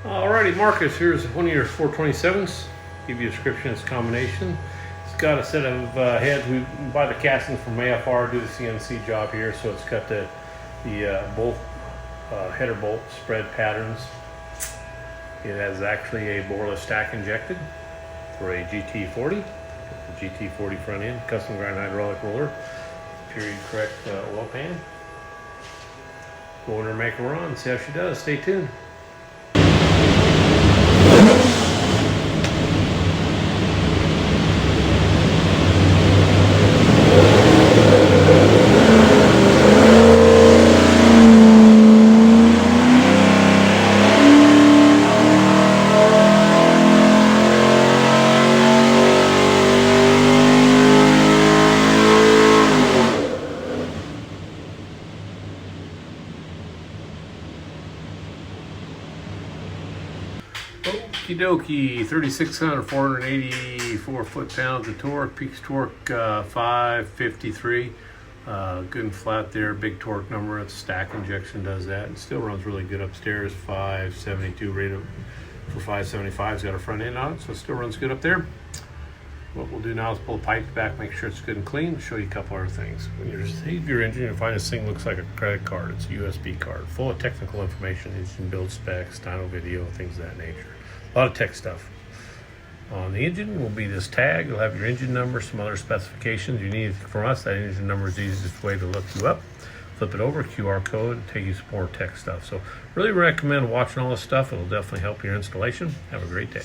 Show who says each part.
Speaker 1: Alrighty, Marcus, here's one of your 427s. Give you a description of its combination. It's got a set of heads. We buy the castings from MPEFI, do the CNC job here, so it's got the bolt header bolt spread patterns. It has actually a Borla stack injected for a GT40, the GT40 front end, custom grind hydraulic roller, period correct oil pan. Go in there and make her run, see how she does. Stay tuned. Okie dokie, 3,600, 484 foot-pounds of torque, peak torque 553. Good and flat there, big torque number. It's stack injection, does that. It still runs really good upstairs. 572 rated for 575. It's got a front end on it, so it still runs good up there. What we'll do now is pull the pipes back, make sure it's good and clean. Show you a couple other things. When you receive your engine, you'll find this thing looks like a credit card. It's a USB card, full of technical information, engine build specs, dyno video, things of that nature. A lot of tech stuff. On the engine will be this tag. You'll have your engine number, some other specifications you need from us. That engine number is the easiest way to look you up. Flip it over, QR code, take you some more tech stuff. So really recommend watching all this stuff. It'll definitely help your installation. Have a great day.